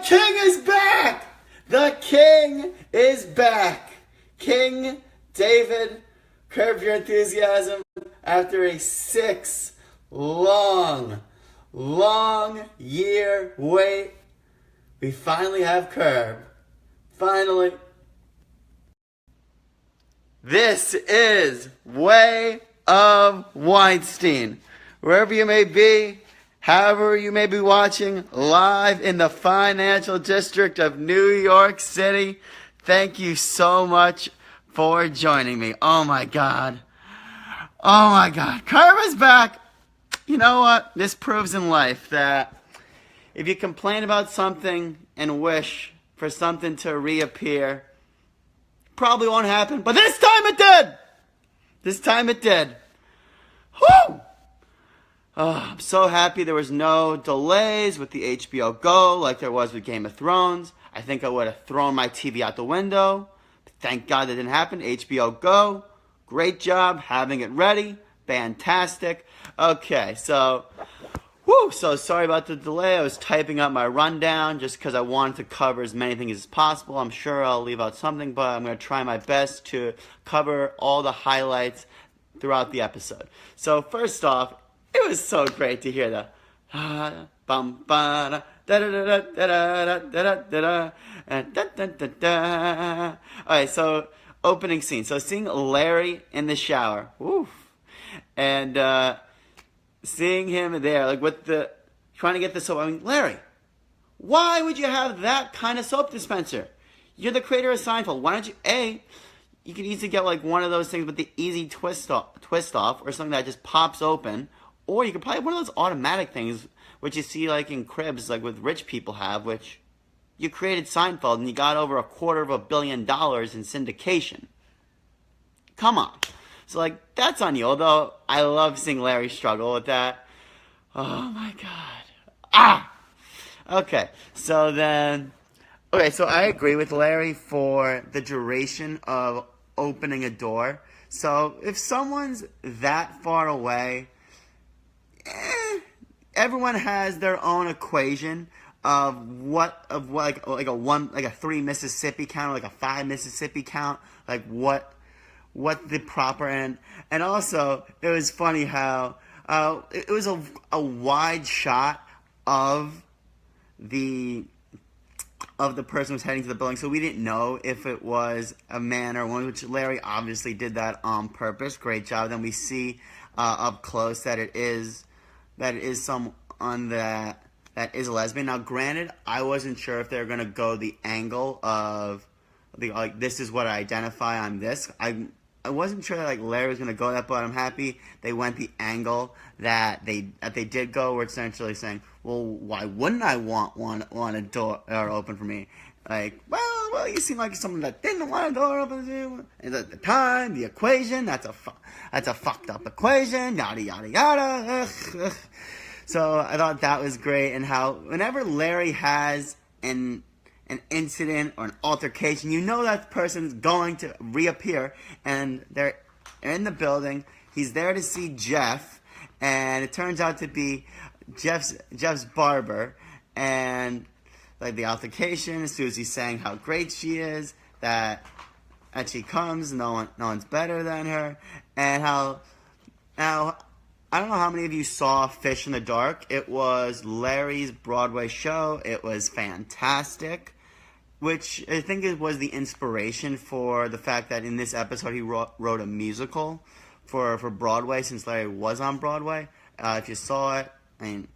king is back! The king is back! King David, Curb Your Enthusiasm, after a 6 long year wait, we finally have Curb. Finally. This is Way of Weinstein. Wherever you may be, however you may be watching, live in the financial district of New York City, thank you so much for joining me. Oh my God. Curb is back. You know what? This proves in life that if you complain about something and wish for something to reappear, probably won't happen. But this time it did. Whew! Oh, I'm so happy there was no delays with the HBO Go like there was with Game of Thrones. I think I would have thrown my TV out the window. But thank God that didn't happen. HBO Go, great job having it ready. Fantastic. Okay, so sorry about the delay. I was typing up my rundown just because I wanted to cover as many things as possible. I'm sure I'll leave out something, but I'm going to try my best to cover all the highlights throughout the episode. So first off, it was so great to hear the bum ba da da da da da da da da. Alright, so opening scene. So seeing Larry in the shower. Woof. And seeing him there, like with the trying to get the soap. I mean, Larry, why would you have that kind of soap dispenser? You're the creator of Seinfeld. Why don't you you could easily get like one of those things with the easy twist off, or something that just pops open. Or you could probably have one of those automatic things, which you see like in cribs, like with rich people have, which you created Seinfeld and you got over $250 million in syndication. Come on. So like, that's on you. Although, I love seeing Larry struggle with that. Oh my God. Okay, so I agree with Larry for the duration of opening a door. So if someone's that far away, everyone has their own equation of what like a 3 Mississippi count, or like a 5 Mississippi count, like what the proper and also it was funny how it was a wide shot of the person who was heading to the building, so we didn't know if it was a man or a woman, which Larry obviously did that on purpose. Great job. Then we see up close that it is someone that is a lesbian. Now, granted, I wasn't sure if they were going to go the angle of like this is what I identify on this. I wasn't sure that like Larry was going to go that, but I'm happy they went the angle that they did go, where it's essentially saying, well, why wouldn't I want a door open for me? Like, well, you seem like someone that didn't want a door open for you. And at the time, the equation, that's a fucked up equation, yada, yada, yada. Ugh. So I thought that was great, and how whenever Larry has an incident or an altercation, you know that person's going to reappear, and they're in the building. He's there to see Jeff, and it turns out to be Jeff's barber, and like the altercation, Susie's saying how great she is, that she comes, no one's better than her, and how now I don't know how many of you saw Fish in the Dark. It was Larry's Broadway show. It was fantastic, which I think it was the inspiration for the fact that in this episode he wrote a musical for Broadway, since Larry was on Broadway. If you saw it, I mean,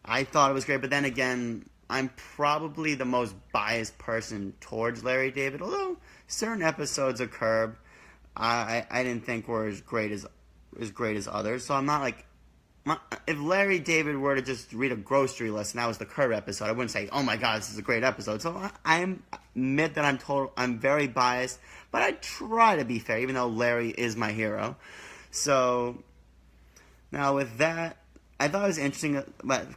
I thought it was great, but then again, I'm probably the most biased person towards Larry David, although certain episodes of Curb I didn't think were as great as others. So I'm not like, if Larry David were to just read a grocery list and that was the Curb episode, I wouldn't say, oh my God, this is a great episode. So I admit that I'm very biased, but I try to be fair, even though Larry is my hero. So now with that, I thought it was interesting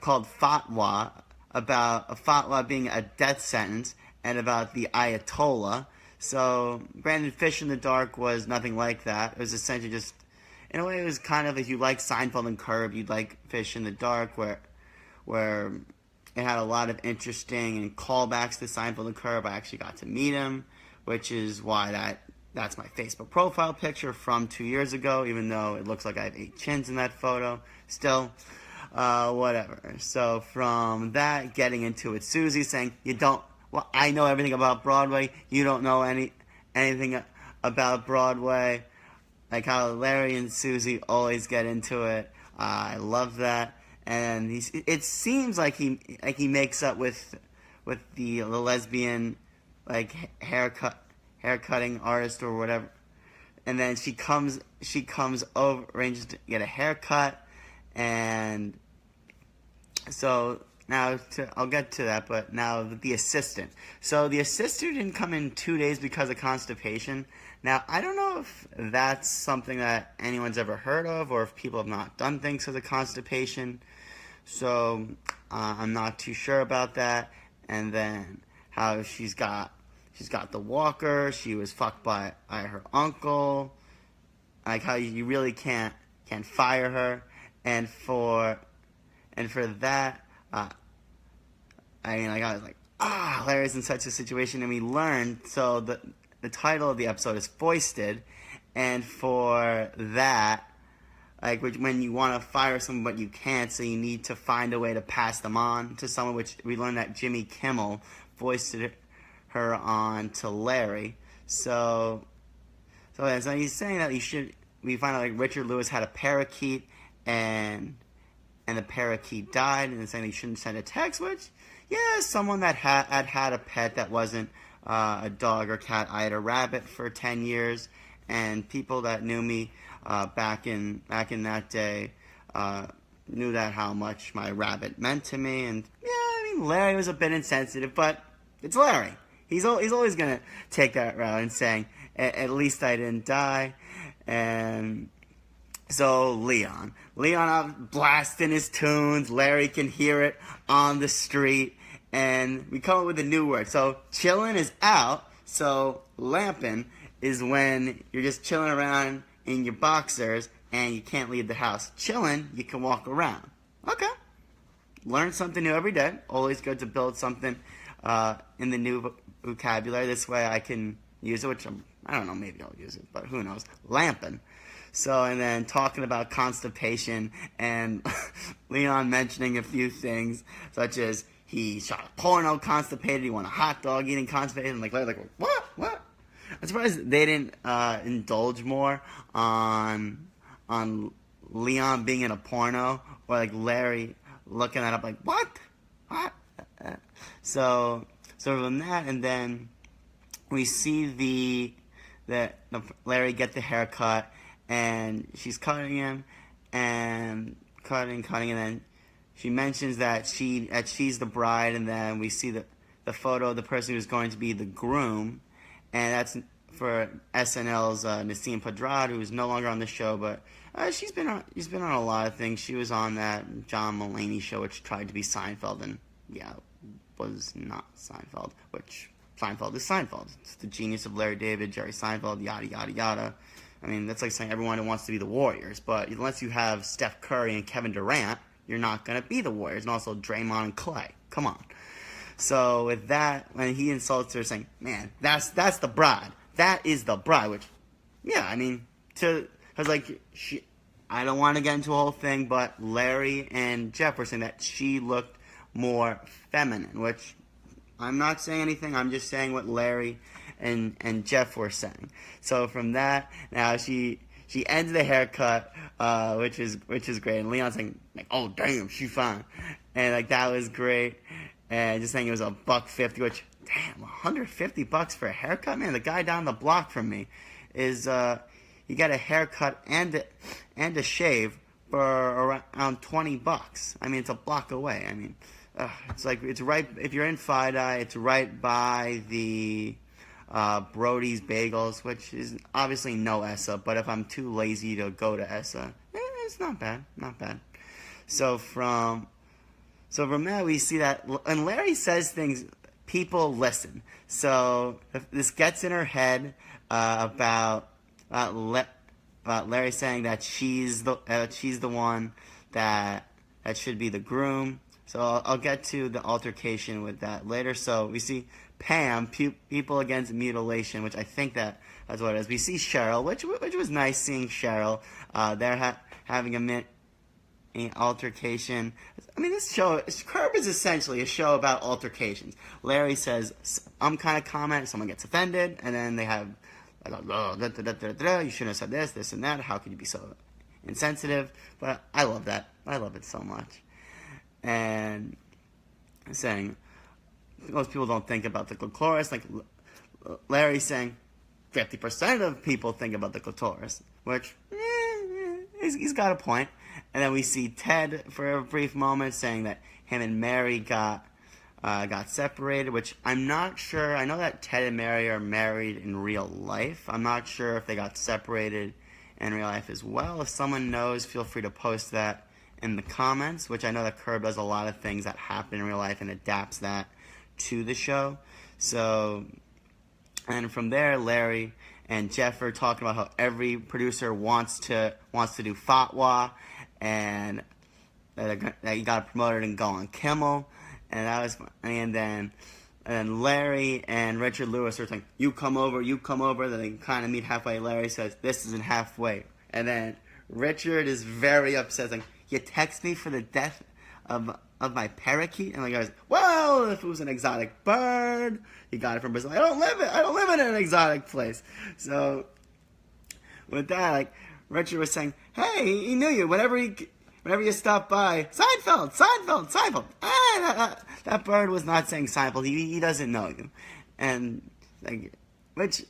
called fatwa, about a fatwa being a death sentence, and about the Ayatollah. So granted, Fish in the Dark was nothing like that. It was essentially just, in a way, it was kind of, if you like Seinfeld and Curb, you'd like Fish in the Dark, where it had a lot of interesting and callbacks to Seinfeld and Curb. I actually got to meet him, which is why that's my Facebook profile picture from 2 years ago, even though it looks like I have 8 chins in that photo. Still, whatever. So from that, getting into it, Susie saying, I know everything about Broadway. You don't know anything about Broadway. Like how Larry and Susie always get into it. I love that. And it seems like he makes up with the lesbian like haircutting artist or whatever. And then she comes over, arranges to get a haircut, and so now I'll get to that. But now the assistant. So the assistant didn't come in 2 days because of constipation. Now I don't know if that's something that anyone's ever heard of, or if people have not done things because of constipation. So I'm not too sure about that. And then how she's got the walker. She was fucked by her uncle. Like how you really can't fire her. And for that, I was like, Larry's in such a situation. And we learned, so the title of the episode is Foisted. And for that, like when you want to fire someone but you can't, so you need to find a way to pass them on to someone, which we learned that Jimmy Kimmel foisted her on to Larry. So he's saying that we find out like Richard Lewis had a parakeet and the parakeet died, and saying he shouldn't send a text, which, yeah, someone that had a pet that wasn't a dog or cat. I had a rabbit for 10 years, and people that knew me back in that day knew that how much my rabbit meant to me. And yeah, I mean, Larry was a bit insensitive, but it's Larry. He's always gonna take that route and saying, at least I didn't die. And so Leon out blasting his tunes. Larry can hear it on the street, and we come up with a new word. So chillin' is out. So lampin' is when you're just chilling around in your boxers and you can't leave the house. Chillin', you can walk around. Okay. Learn something new every day. Always good to build something in the new vocabulary. This way I can use it, which I don't know, maybe I'll use it, but who knows. Lampin'. So, and then talking about constipation and Leon mentioning a few things, such as he shot a porno constipated, he won a hot dog eating constipated, and Larry's like, what? I'm surprised they didn't indulge more on Leon being in a porno, or like Larry looking that up like, what? So from that, and then we see the Larry get the haircut, and she's cutting him, and cutting, and then she mentions that she's the bride, and then we see the photo of the person who's going to be the groom, and that's for SNL's Nassim Pedrad, who's no longer on the show, but she's been on a lot of things. She was on that John Mulaney show, which tried to be Seinfeld, and yeah, was not Seinfeld, which Seinfeld is Seinfeld. It's the genius of Larry David, Jerry Seinfeld, yada, yada, yada. I mean, that's like saying everyone wants to be the Warriors, but unless you have Steph Curry and Kevin Durant, you're not going to be the Warriors. And also Draymond and Clay. Come on. So with that, when he insults her, saying, man, that's the bride. That is the bride, which, yeah, I mean, because I don't want to get into a whole thing, but Larry and Jeff were saying that she looked more feminine, which I'm not saying anything. I'm just saying what Larry and Jeff were saying. So from that, now she ends the haircut, which is great. And Leon's saying, like, oh damn, she's fine, and like that was great. And just saying it was $150, which, damn, $150 for a haircut, man. The guy down the block from me is he got a haircut and a shave for around $20. I mean, it's a block away. I mean, it's like, it's right, if you're in Fidei, it's right by the Brody's Bagels, which is obviously no Essa, but if I'm too lazy to go to Essa, it's not bad. So from that, we see that, and Larry says things, people listen. So if this gets in her head about Larry saying that she's the one that should be the groom. So I'll get to the altercation with that later. So we see Pam, people against mutilation, which I think that's what it is. We see Cheryl, which was nice seeing Cheryl. They're having an altercation. I mean, Curb is essentially a show about altercations. Larry says some kind of comment, someone gets offended, and then they have, like, oh, you shouldn't have said this, and that. How could you be so insensitive? But I love that. I love it so much. And saying, most people don't think about the clitoris. Like, Larry saying, 50% of people think about the clitoris, which, he's got a point. And then we see Ted for a brief moment saying that him and Mary got separated, which I'm not sure. I know that Ted and Mary are married in real life. I'm not sure if they got separated in real life as well. If someone knows, feel free to post that in the comments, which I know that Curb does a lot of things that happen in real life and adapts that to the show. So, and from there, Larry and Jeff are talking about how every producer wants to do fatwa, and that he got promoted and go on Kimmel, and that was funny. And then Larry and Richard Lewis are saying, you come over. Then they kind of meet halfway. Larry says, this isn't halfway. And then Richard is very upset, like, you text me for the death of my parakeet? And the guy goes, well, if it was an exotic bird, you got it from Brazil. I don't live in an exotic place. So with that, like, Richard was saying, hey, he knew you. Whenever you stop by, Seinfeld. That bird was not saying Seinfeld. He doesn't know you. And like, Richard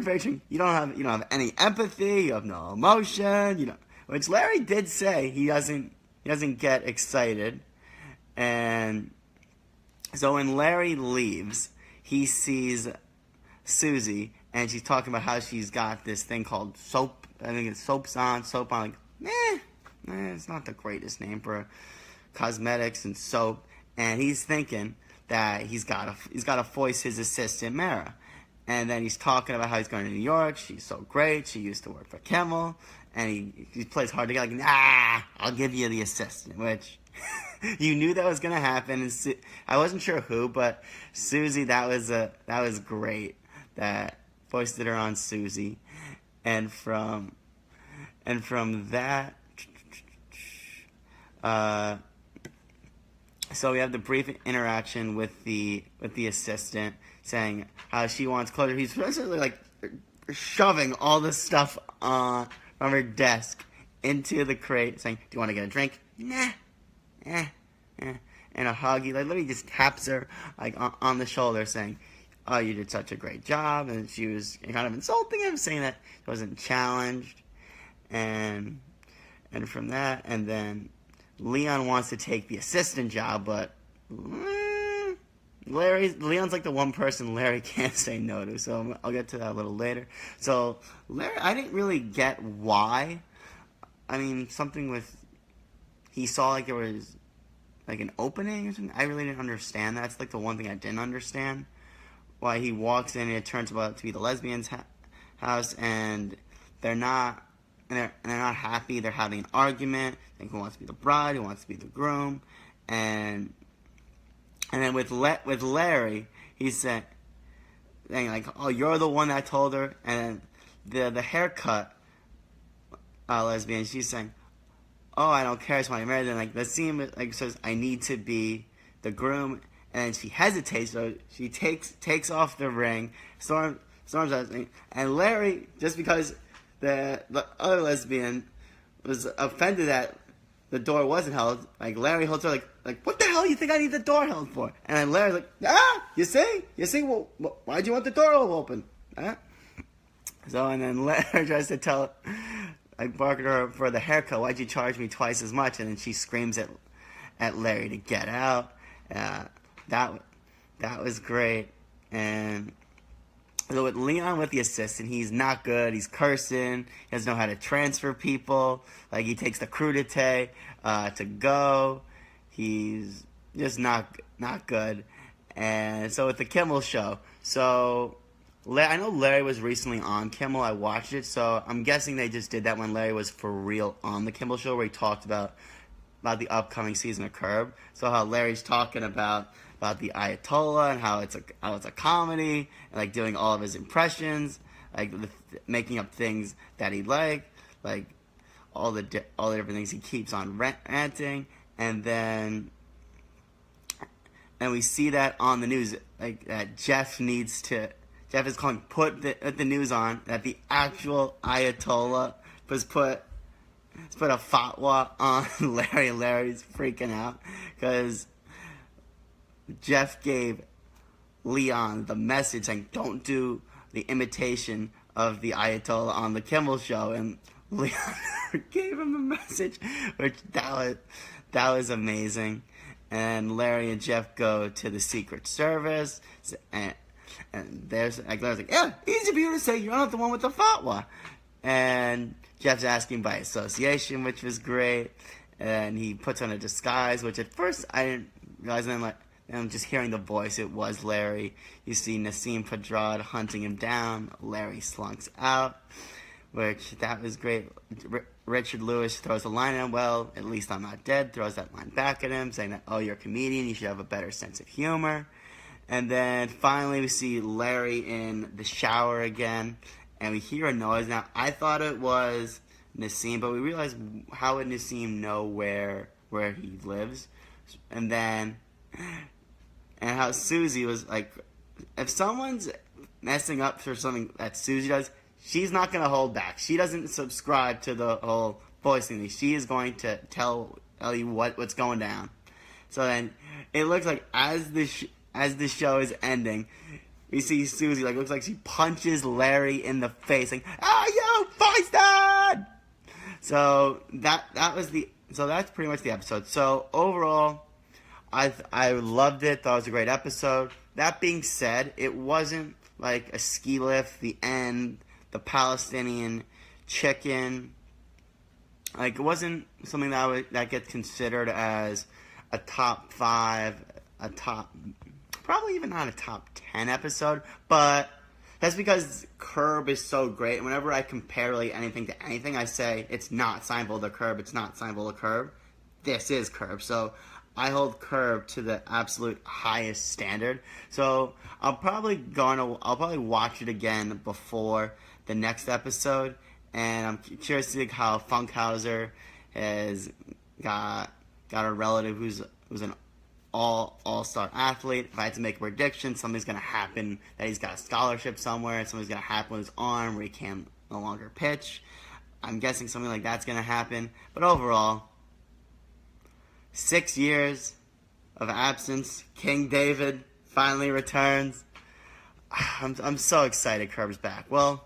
Veitch, you don't have any empathy. You have no emotion. Which Larry did say he doesn't get excited. And so when Larry leaves, he sees Susie, and she's talking about how she's got this thing called soap. I think it's soap on. Like, it's not the greatest name for cosmetics and soap. And he's thinking that he's got to foist his assistant Mara. And then he's talking about how he's going to New York. She's so great. She used to work for Kimmel. And he plays hard to get, like, nah, I'll give you the assistant, which you knew that was going to happen. And I wasn't sure who, but Susie, that was great. That foisted her on Susie. And from that, so we have the brief interaction with the assistant saying how she wants closure. He's essentially like shoving all this stuff from her desk into the crate, saying, do you want to get a drink? Nah. And a hug. He literally just taps her like on the shoulder, saying, oh, you did such a great job. And she was kind of insulting him, saying that he wasn't challenged. And from that, and then Leon wants to take the assistant job, but Leon's like the one person Larry can't say no to, so I'll get to that a little later. So Larry, I didn't really get why. I mean, something with, he saw like there was like an opening or something. I really didn't understand that. That's like the one thing I didn't understand. Why he walks in and it turns out to be the lesbian's house, and they're not happy. They're having an argument. Like, who wants to be the bride? Who wants to be the groom? And then with Larry, he said, like, oh, you're the one that told her. And the haircut lesbian, she's saying, oh, I don't care, I just want to marry. Then like the scene like says, I need to be the groom. And then she hesitates, so she takes off the ring, storms out, and Larry, just because the other lesbian was offended that the door wasn't held, like Larry holds her like what the hell you think I need the door held for? And then Larry's like, you see, well, why'd you want the door open? So and then Larry tries to tell, like, barking at her for the haircut, why'd you charge me twice as much? And then she screams at Larry to get out. That was great. And so with Leon, with the assistant, he's not good. He's cursing. He doesn't know how to transfer people. Like, he takes the crudité to go. He's just not good. And so with the Kimmel show, so I know Larry was recently on Kimmel. I watched it, so I'm guessing they just did that when Larry was for real on the Kimmel show, where he talked about the upcoming season of Curb. So how Larry's talking about the Ayatollah and how it's a comedy, and like doing all of his impressions, like making up things that he like all the different things he keeps on ranting, and then we see that on the news, like that Jeff is calling, put the news on that the actual Ayatollah was put a fatwa on Larry. Larry's freaking out because Jeff gave Leon the message saying, don't do the imitation of the Ayatollah on the Kimmel show, and Leon gave him the message, which that was amazing. And Larry and Jeff go to the Secret Service, and there's like Larry's like, yeah, easy for you to say, you're not the one with the fatwa. And Jeff's asking by association, which was great. And he puts on a disguise, which at first I didn't realize. And I'm just hearing the voice. It was Larry. You see Nassim Pedrad hunting him down. Larry slunks out, which that was great. Richard Lewis throws a line at him, well, at least I'm not dead. Throws that line back at him, saying that, oh, you're a comedian. You should have a better sense of humor. And then finally we see Larry in the shower again. And we hear a noise. Now, I thought it was Nassim, but we realized, how would Nassim know where he lives? And how Susie was like, if someone's messing up for something that Susie does, she's not going to hold back. She doesn't subscribe to the whole Foisting thing. She is going to tell you what's going down. So then, it looks like as the show is ending, we see Susie, like, looks like she punches Larry in the face, like, you Foisted! So that's pretty much the episode. So overall, I loved it. Thought it was a great episode. That being said, it wasn't like a ski lift, the end, the Palestinian chicken. Like, it wasn't something that gets considered as a top 5, probably even not a top 10 episode, but that's because Curb is so great, and whenever I compare really anything to anything, I say it's not Seinfeld or Curb, it's not Seinfeld or Curb. This is Curb, so I hold Curb to the absolute highest standard. So I'll probably watch it again before the next episode, and I'm curious to see how Funkhauser has got a relative who's an all-star athlete. If I had to make a prediction, something's going to happen, that he's got a scholarship somewhere, something's going to happen with his arm where he can no longer pitch. I'm guessing something like that's going to happen. But overall, 6 years of absence, King David finally returns. I'm so excited Curb's back. Well,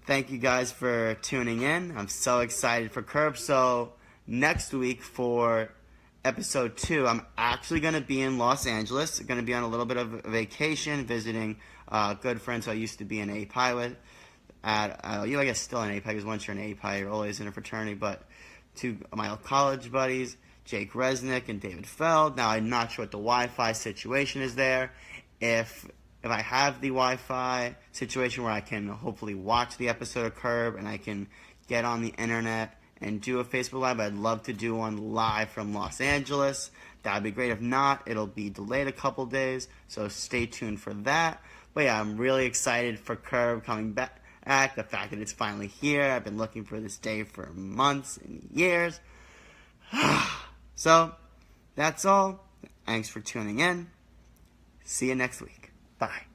thank you guys for tuning in. I'm so excited for Curb. So next week for episode 2, I'm actually going to be in Los Angeles. I'm going to be on a little bit of a vacation, visiting good friends who I used to be in API with. I guess still in API, because once you're in API, you're always in a fraternity. But two of my old college buddies, Jake Resnick and David Feld. Now, I'm not sure what the Wi-Fi situation is there. If I have the Wi-Fi situation where I can hopefully watch the episode of Curb and I can get on the internet and do a Facebook Live, I'd love to do one live from Los Angeles. That would be great. If not, it'll be delayed a couple days, so stay tuned for that. But yeah, I'm really excited for Curb coming back. The fact that it's finally here. I've been looking for this day for months and years. So, that's all. Thanks for tuning in. See you next week. Bye.